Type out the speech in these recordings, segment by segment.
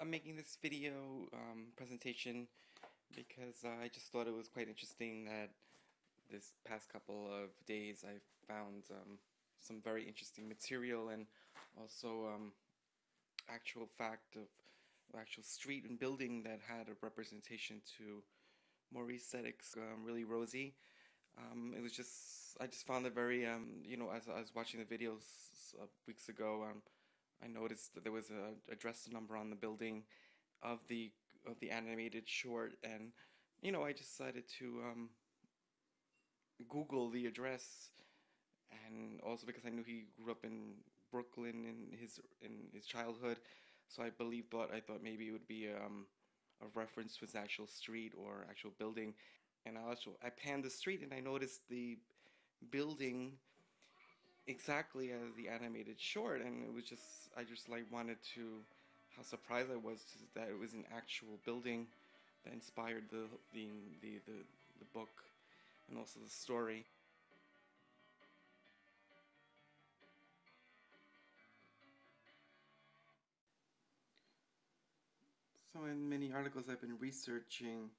I'm making this video presentation because I just thought it was quite interesting that this past couple of days I found some very interesting material and also actual fact of actual street and building that had a representation to Maurice Sendak's really Rosie. I just found it very, as I was watching the videos weeks ago, I noticed that there was a address number on the building of the animated short, and I decided to Google the address, and also because I knew he grew up in Brooklyn in his childhood, so I thought maybe it would be a reference to his actual street or actual building. And I panned the street and I noticed the building exactly as the animated short, and I just like wanted to, how surprised I was that it was an actual building that inspired the book and also the story. So in many articles I've been researching,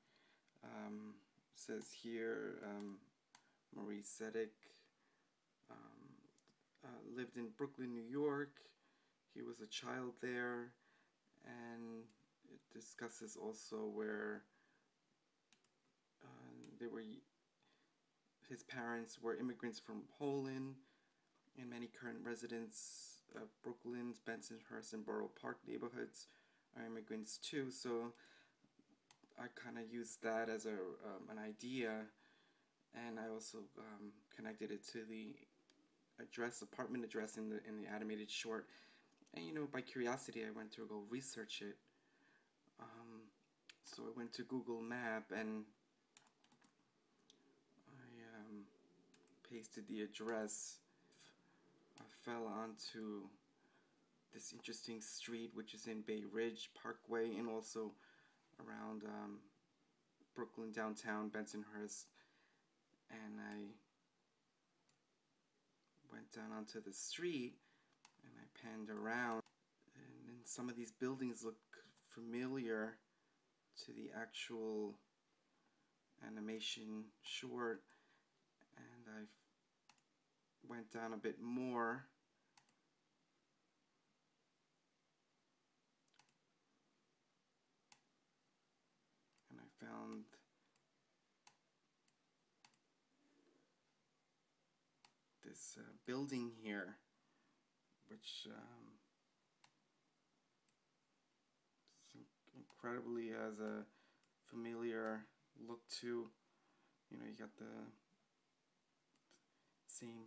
says here Maurice Sendak lived in Brooklyn, New York. He was a child there, and it discusses also where they were. His parents were immigrants from Poland, and many current residents of Brooklyn's Bensonhurst and Borough Park neighborhoods are immigrants too. So I kind of used that as an idea, and I also connected it to the apartment address in the animated short. And by curiosity, I went to go research it. So I went to Google Map and I pasted the address. I fell onto this interesting street, which is in Bay Ridge Parkway, and also around Brooklyn downtown, Bensonhurst. And I went down onto the street and I panned around, and then some of these buildings look familiar to the actual animation short, and I went down a bit more and I found this building here, which incredibly has a familiar look to. You got the same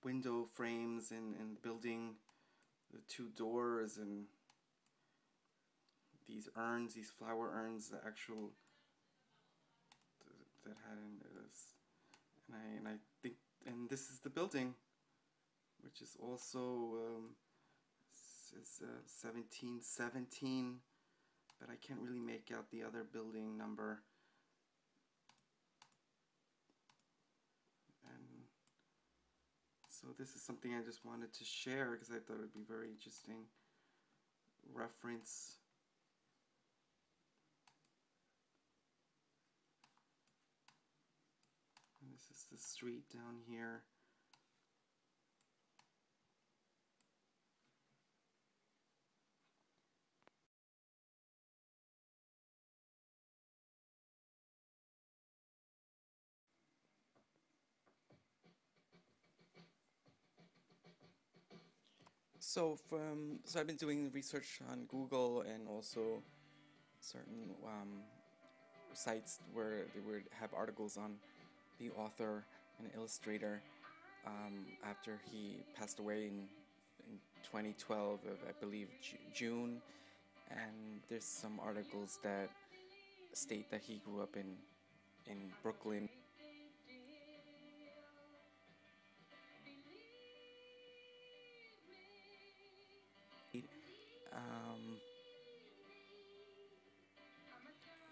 window frames in the building, the two doors, and these urns, these flower urns, the actual that had in this, and I think, and this is the building, which is also says 1717, but I can't really make out the other building number. And so this is something I just wanted to share because I thought it would be very interesting reference. And this is the street down here. So I've been doing research on Google and also certain sites where they would have articles on the author and illustrator after he passed away in 2012, of, I believe June, and there's some articles that state that he grew up in Brooklyn. Um,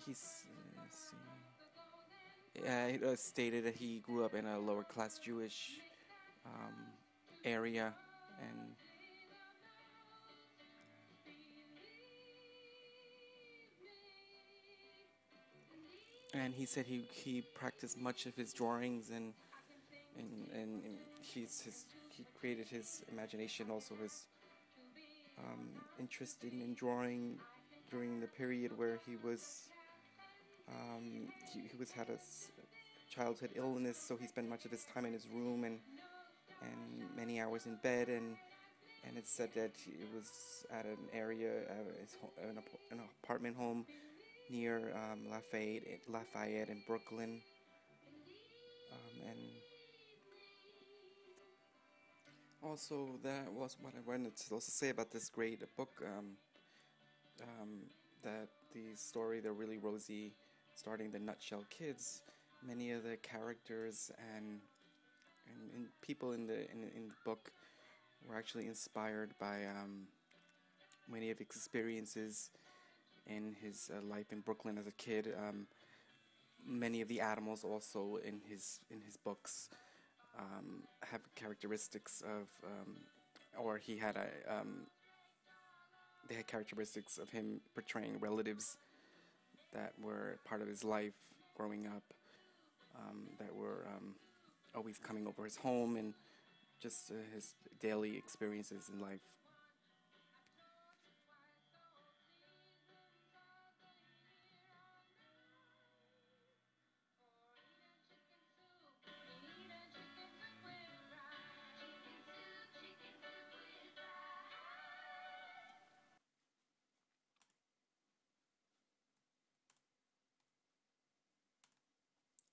let's see. It stated that he grew up in a lower class Jewish area, and and he said he practiced much of his drawings, and he created his imagination, also his interest in drawing during the period where he was had a childhood illness, so he spent much of his time in his room and many hours in bed, and it said that it was at an area, an apartment home near Lafayette in Brooklyn, and also that was what I wanted to also say about this great book. That the story, the really Rosie, starting the Nutshell Kids, many of the characters and people in the book were actually inspired by many of his experiences in his life in Brooklyn as a kid. Many of the animals also in his books have characteristics of, or he had they had characteristics of him portraying relatives that were part of his life growing up, that were always coming over his home, and just his daily experiences in life.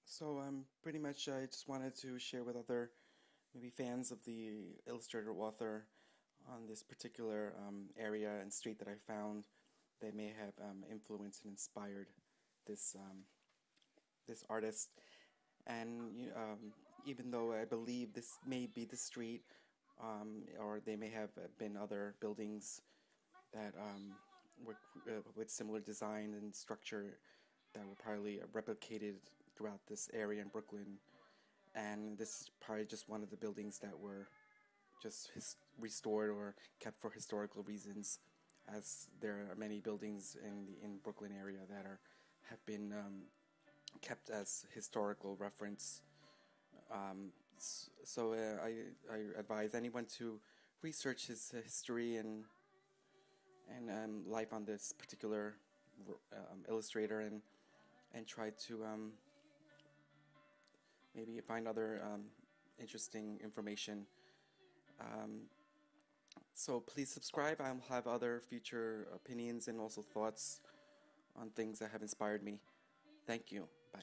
So pretty much I just wanted to share with other maybe fans of the illustrator author on this particular area and street that I found that may have influenced and inspired this this artist. And even though I believe this may be the street, or they may have been other buildings that were with similar design and structure that were probably replicated throughout this area in Brooklyn. And this is probably just one of the buildings that were just restored or kept for historical reasons, as there are many buildings in the Brooklyn area that have been kept as historical reference. So I advise anyone to research his history and life on this particular illustrator, and try to maybe find other interesting information. So please subscribe. I'll have other future opinions and also thoughts on things that have inspired me. Thank you. Bye.